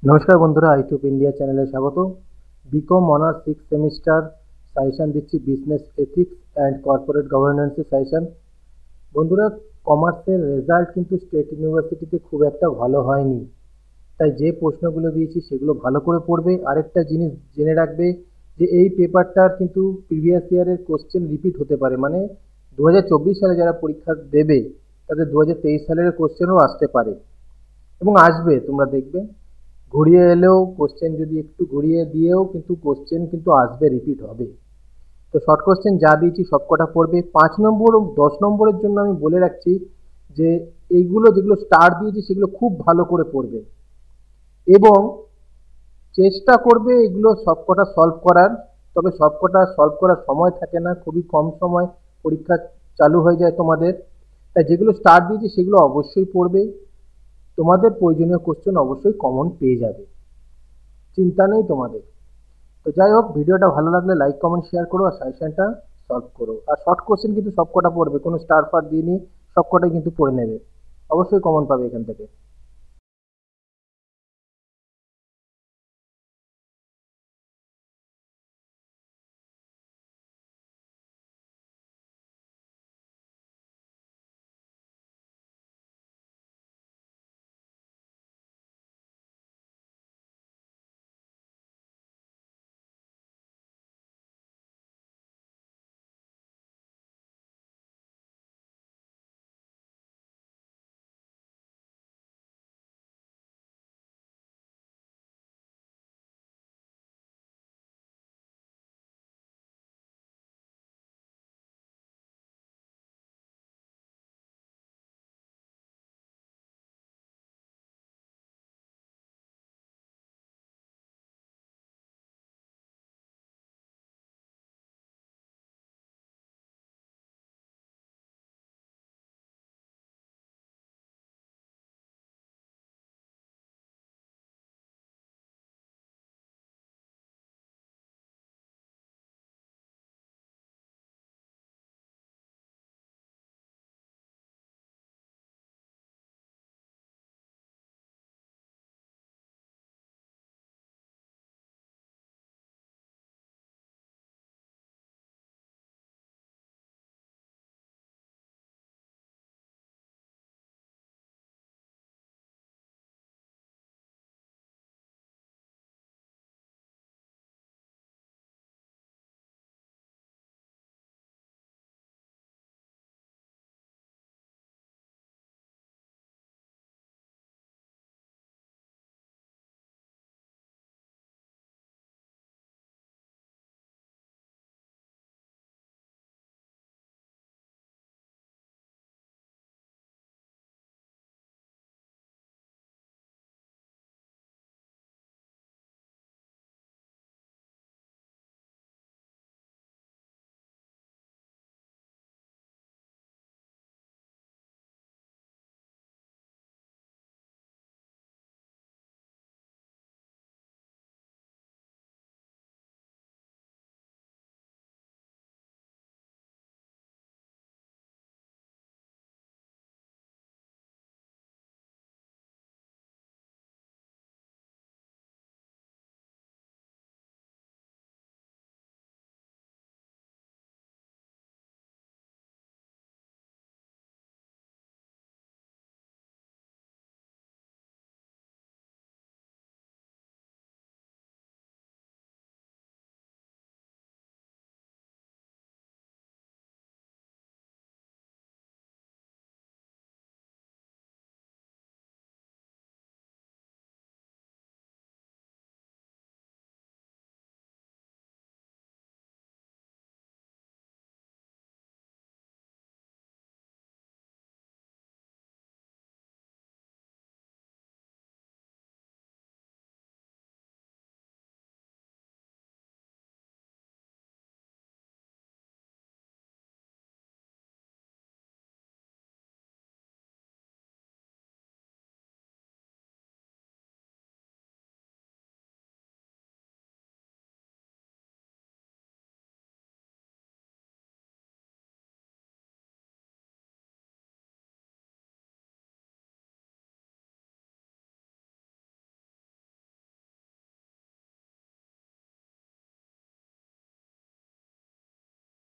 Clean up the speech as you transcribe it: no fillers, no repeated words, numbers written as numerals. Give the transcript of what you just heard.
নমস্কার বন্ধুরা, আইটিউব ইন্ডিয়া চ্যানেলে স্বাগত। বিকম অনার্স 6 সেমিস্টার সাজেশন দিচ্ছি বিজনেস এথিক্স অ্যান্ড কর্পোরেট গভর্নেন্সের সাজেশন। বন্ধুরা, কমার্সের রেজাল্ট কিন্তু স্টেট ইউনিভার্সিটিতে খুব একটা ভালো হয়নি, তাই যে প্রশ্নগুলো দিয়েছি সেগুলো ভালো করে পড়বে। আরেকটা জিনিস জেনে রাখবে যে এই পেপারটার কিন্তু প্রিভিয়াস ইয়ারের কোশ্চেন রিপিট হতে পারে, মানে 2024 সালে যারা পরীক্ষা দেবে তাদের 2023 সালের কোশ্চেনও আসতে পারে এবং আসবে, তোমরা দেখবে। ঘুরিয়ে এলেও কোশ্চেন যদি একটু ঘুরিয়ে দিয়েও কিন্তু কোশ্চেন কিন্তু আসবে, রিপিট হবে। তো শর্ট কোশ্চেন যা দিয়েছি সবকটা পড়বে। 5 নম্বর ও 10 নম্বরের জন্য আমি বলে রাখছি যে এইগুলো যেগুলো স্টার দিয়েছি সেগুলো খুব ভালো করে পড়বে এবং চেষ্টা করবে এগুলো সবকটা সলভ করার। তবে সবকটা সলভ করার সময় থাকে না, খুবই কম সময় পরীক্ষা চালু হয়ে যায় তোমাদের। তাই যেগুলো স্টার দিয়েছি সেগুলো অবশ্যই পড়বে। তোমাদের প্রয়োজনীয় কোশ্চেন অবশ্যই কমন পেয়ে যাবে, চিন্তা নেই তোমাদের। তো যাই হোক, ভিডিওটা ভালো লাগলে লাইক কমেন্ট শেয়ার করো আর সাজেশনটা সলভ করো। আর শর্ট কোশ্চেন কিন্তু সবকটা পড়বে, কোনো স্টার ফার দিইনি, সবকটাই কিন্তু পড়ে নেবে, অবশ্যই কমন পাবে এখান থেকে।